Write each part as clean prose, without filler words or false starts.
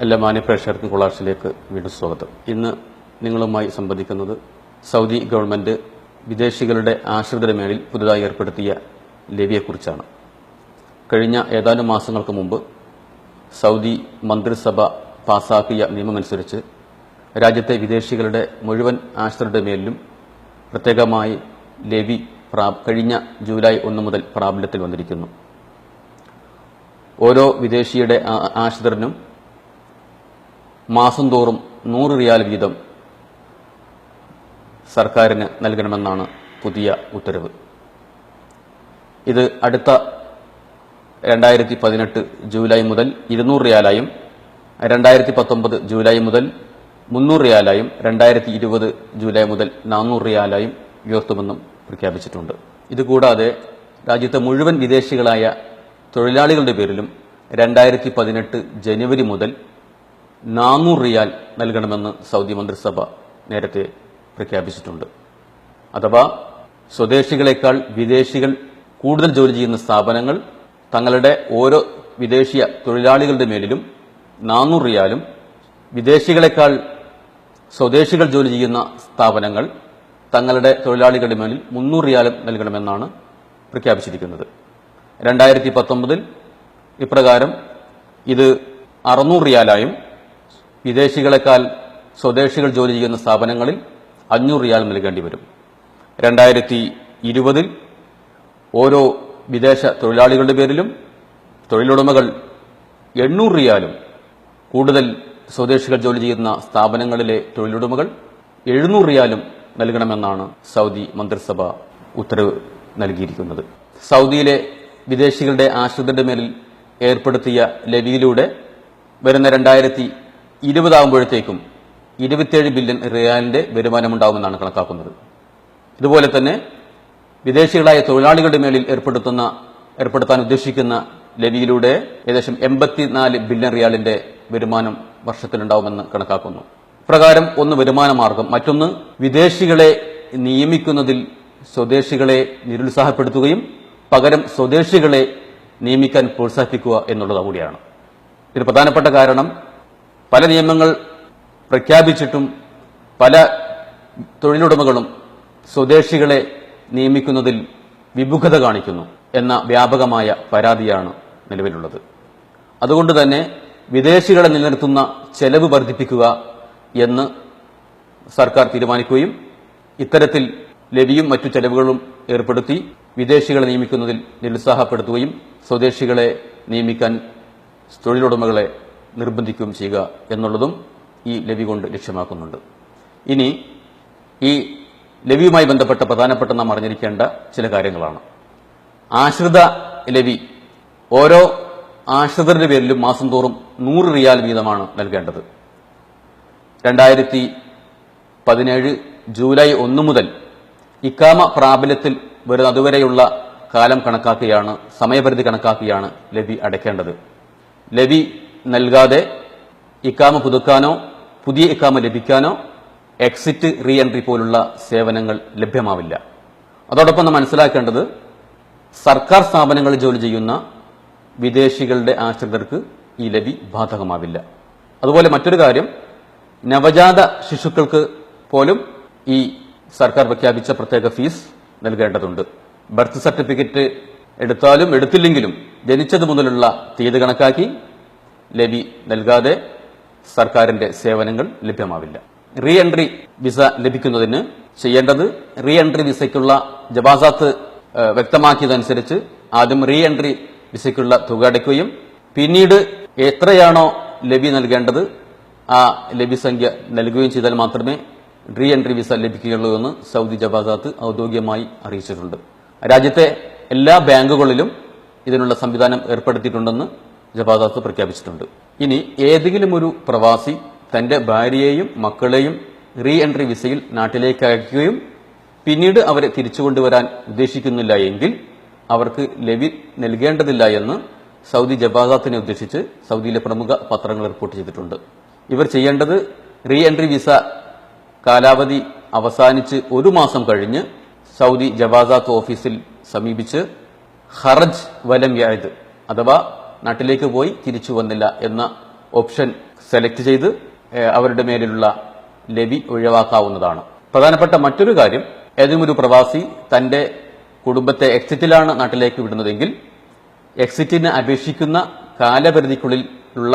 എല്ലാ മാന്യപ്രേക്ഷകർക്കും കൊളാഷിലേക്ക് വീണ്ടും സ്വാഗതം. ഇന്ന് നിങ്ങളുമായി സംവദിക്കുന്നത് സൗദി ഗവൺമെന്റ് വിദേശികളുടെ ആശ്രിതരുടെ മേലിൽ പുതുതായി ഏർപ്പെടുത്തിയ ലെവിയെക്കുറിച്ചാണ്. കഴിഞ്ഞ ഏതാനും മാസങ്ങൾക്ക് മുമ്പ് സൗദി മന്ത്രിസഭ പാസാക്കിയ നിയമമനുസരിച്ച് രാജ്യത്തെ വിദേശികളുടെ മുഴുവൻ ആശ്രിതരുടെ മേലിലും പ്രത്യേകമായി ലെവി കഴിഞ്ഞ ജൂലൈ 1 മുതൽ പ്രാബല്യത്തിൽ വന്നിരിക്കുന്നു. ഓരോ വിദേശിയുടെ ആശ്രിതനും മാസം തോറും 100 റിയാൽ വീതം സർക്കാരിന് നൽകണമെന്നാണ് പുതിയ ഉത്തരവ്. ഇത് അടുത്ത 2018 ജൂലൈ മുതൽ 200 റിയാലായും 2019 ജൂലൈ മുതൽ 300 റിയാലായും 2020 ജൂലൈ മുതൽ 400 റിയാലായും ഉയർത്തുമെന്നും പ്രഖ്യാപിച്ചിട്ടുണ്ട്. ഇതുകൂടാതെ രാജ്യത്തെ മുഴുവൻ വിദേശികളായ തൊഴിലാളികളുടെ പേരിലും 2018 ജനുവരി മുതൽ 400 റിയാൽ നൽകണമെന്ന് സൗദി മന്ത്രിസഭ നേരത്തെ പ്രഖ്യാപിച്ചിട്ടുണ്ട്. അഥവാ സ്വദേശികളെക്കാൾ വിദേശികൾ കൂടുതൽ ജോലി ചെയ്യുന്ന സ്ഥാപനങ്ങൾ തങ്ങളുടെ ഓരോ വിദേശീയ തൊഴിലാളികളുടെ മേലിലും 400 റിയാലും, വിദേശികളെക്കാൾ സ്വദേശികൾ ജോലി ചെയ്യുന്ന സ്ഥാപനങ്ങൾ തങ്ങളുടെ തൊഴിലാളികളുടെ മേലിൽ 300 റിയാലും നൽകണമെന്നാണ് പ്രഖ്യാപിച്ചിരിക്കുന്നത്. 2019 ഇപ്രകാരം ഇത് 600 റിയാലായും വിദേശികളെക്കാൾ സ്വദേശികൾ ജോലി ചെയ്യുന്ന സ്ഥാപനങ്ങളിൽ 500 റിയാൽ നൽകേണ്ടി വരും. 2020 ഓരോ വിദേശ തൊഴിലാളികളുടെ പേരിലും തൊഴിലുടമകൾ 800 റിയാലും, കൂടുതൽ സ്വദേശികൾ ജോലി ചെയ്യുന്ന സ്ഥാപനങ്ങളിലെ തൊഴിലുടമകൾ 700 റിയാലും നൽകണമെന്നാണ് സൗദി മന്ത്രിസഭ ഉത്തരവ് നൽകിയിരിക്കുന്നത്. സൗദിയിലെ വിദേശികളുടെ ആശ്രിതരുടെ മേലിൽ ഏർപ്പെടുത്തിയ ലെവിയിലൂടെ വരുന്ന 2020 ആകുമ്പോഴത്തേക്കും 27 ബില്യൺ റിയാലിന്റെ വരുമാനമുണ്ടാകുമെന്നാണ് കണക്കാക്കുന്നത്. ഇതുപോലെ തന്നെ വിദേശികളായ തൊഴിലാളികളുടെ മേലിൽ ഏർപ്പെടുത്താൻ ഉദ്ദേശിക്കുന്ന ലെവിയിലൂടെ ഏകദേശം 84 ബില്യൺ റിയാലിന്റെ വരുമാനം വർഷത്തിലുണ്ടാവുമെന്ന് കണക്കാക്കുന്നു. ഇപ്രകാരം ഒന്ന് വരുമാന മാർഗം, മറ്റൊന്ന് വിദേശികളെ നിയമിക്കുന്നതിൽ സ്വദേശികളെ നിരുത്സാഹപ്പെടുത്തുകയും പകരം സ്വദേശികളെ നിയമിക്കാൻ പ്രോത്സാഹിപ്പിക്കുക എന്നുള്ളത് കൂടിയാണ്. ഇതിന് പ്രധാനപ്പെട്ട കാരണം പല നിയമങ്ങൾ പ്രഖ്യാപിച്ചിട്ടും പല തൊഴിലുടമകളും സ്വദേശികളെ നിയമിക്കുന്നതിൽ വിമുഖത കാണിക്കുന്നു എന്ന വ്യാപകമായ പരാതിയാണ് നിലവിലുള്ളത്. അതുകൊണ്ട് തന്നെ വിദേശികളെ നിലനിർത്തുന്ന ചെലവ് വർദ്ധിപ്പിക്കുക എന്ന് സർക്കാർ തീരുമാനിക്കുകയും ഇത്തരത്തിൽ ലെവിയും മറ്റു ചെലവുകളും ഏർപ്പെടുത്തി വിദേശികളെ നിയമിക്കുന്നതിൽ നിരുത്സാഹപ്പെടുത്തുകയും സ്വദേശികളെ നിയമിക്കാൻ തൊഴിലുടമകളെ നിർബന്ധിക്കുകയും ചെയ്യുക എന്നുള്ളതും ഈ ലെവി കൊണ്ട് ലക്ഷ്യമാക്കുന്നുണ്ട്. ഇനി ഈ ലെവിയുമായി ബന്ധപ്പെട്ട പ്രധാനപ്പെട്ട നാം അറിഞ്ഞിരിക്കേണ്ട ചില കാര്യങ്ങളാണ്. ആശ്രിത ലെവി ഓരോ ആശ്രിതരുടെ പേരിലും മാസം തോറും 100 റിയാൽ വീതമാണ് നൽകേണ്ടത്. 2017 ജൂലൈ 1 മുതൽ ഇക്കാമ പ്രാബല്യത്തിൽ വരുന്ന അതുവരെയുള്ള കാലം കണക്കാക്കിയാണ്, സമയപരിധി കണക്കാക്കിയാണ് ലെവി അടയ്ക്കേണ്ടത്. ലെവി നൽകാതെ ഇക്കാമ പുതുക്കാനോ പുതിയ ഇക്കാമ ലഭിക്കാനോ എക്സിറ്റ് റീ എൻട്രി പോലുള്ള സേവനങ്ങൾ ലഭ്യമാവില്ല. അതോടൊപ്പം നാം മനസ്സിലാക്കേണ്ടത് സർക്കാർ സ്ഥാപനങ്ങളിൽ ജോലി ചെയ്യുന്ന വിദേശികളുടെ ആശ്രിതർക്ക് ഈ ലെവി ബാധകമാവില്ല. അതുപോലെ മറ്റൊരു കാര്യം, നവജാത ശിശുക്കൾക്ക് പോലും ഈ സർക്കാർ പ്രഖ്യാപിച്ച പ്രത്യേക ഫീസ് നൽകേണ്ടതുണ്ട്. ബർത്ത് സർട്ടിഫിക്കറ്റ് എടുത്താലും എടുത്തില്ലെങ്കിലും ജനിച്ചത് മുതലുള്ള തീയതി കണക്കാക്കി ലെവി നൽകാതെ സർക്കാരിന്റെ സേവനങ്ങൾ ലഭ്യമാവില്ല. റീ എൻട്രി വിസ ലഭിക്കുന്നതിന് ചെയ്യേണ്ടത്, റീ എൻട്രി വിസയ്ക്കുള്ള ജവാസാത്ത് വ്യക്തമാക്കിയതനുസരിച്ച് ആദ്യം റീ എൻട്രി വിസയ്ക്കുള്ള തുക അടയ്ക്കുകയും പിന്നീട് എത്രയാണോ ലെവി നൽകേണ്ടത് ആ ലെവി സംഖ്യ നൽകുകയും ചെയ്താൽ മാത്രമേ റീ എൻട്രി വിസ ലഭിക്കുകയുള്ളൂ എന്ന് സൗദി ജവാസാത്ത് ഔദ്യോഗികമായി അറിയിച്ചിട്ടുണ്ട്. രാജ്യത്തെ എല്ലാ ബാങ്കുകളിലും ഇതിനുള്ള സംവിധാനം ഏർപ്പെടുത്തിയിട്ടുണ്ടെന്ന് ജവാസാത്ത് പ്രഖ്യാപിച്ചിട്ടുണ്ട്. ഇനി ഏതെങ്കിലും ഒരു പ്രവാസി തന്റെ ഭാര്യയെയും മക്കളെയും റീ എൻട്രി വിസയിൽ നാട്ടിലേക്ക് അയക്കുകയും പിന്നീട് അവരെ തിരിച്ചുകൊണ്ടുവരാൻ ഉദ്ദേശിക്കുന്നില്ല എങ്കിൽ അവർക്ക് ലെവി നൽകേണ്ടതില്ല എന്ന് സൗദി ജവാസാത്തിനെ ഉദ്ദേശിച്ച് സൗദിയിലെ പ്രമുഖ പത്രങ്ങൾ റിപ്പോർട്ട് ചെയ്തിട്ടുണ്ട്. ഇവർ ചെയ്യേണ്ടത് റീ എൻട്രി വിസ കാലാവധി അവസാനിച്ച് 1 മാസം കഴിഞ്ഞ് സൗദി ജവാസാത്ത് ഓഫീസിൽ സമീപിച്ച് ഖറജ് വലം യഅദ് അഥവാ നാട്ടിലേക്ക് പോയി തിരിച്ചു വന്നില്ല എന്ന ഓപ്ഷൻ സെലക്ട് ചെയ്ത് അവരുടെ മേലിലുള്ള ലെവി ഒഴിവാക്കാവുന്നതാണ്. പ്രധാനപ്പെട്ട മറ്റൊരു കാര്യം, ഏതെങ്കിലും ഒരു പ്രവാസി തന്റെ കുടുംബത്തെ എക്സിറ്റിലാണ് നാട്ടിലേക്ക് വിടുന്നതെങ്കിൽ എക്സിറ്റിന് അപേക്ഷിക്കുന്ന കാലപരിധിക്കുള്ളിൽ ഉള്ള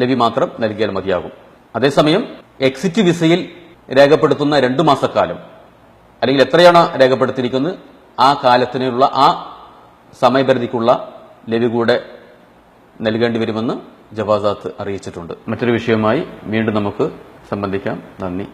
ലെവി മാത്രം നൽകിയാൽ മതിയാകും. അതേസമയം എക്സിറ്റ് വിസയിൽ രേഖപ്പെടുത്തുന്ന 2 മാസക്കാലം അല്ലെങ്കിൽ എത്രയാണ് രേഖപ്പെടുത്തിയിരിക്കുന്നത് ആ കാലത്തിനുള്ള ആ സമയപരിധിക്കുള്ള ലെവി കൂടെ നൽകേണ്ടി വരുമെന്ന് ജവാസാത്ത് അറിയിച്ചിട്ടുണ്ട്. മറ്റൊരു വിഷയവുമായി വീണ്ടും നമുക്ക് സംബന്ധിക്കാം. നന്ദി.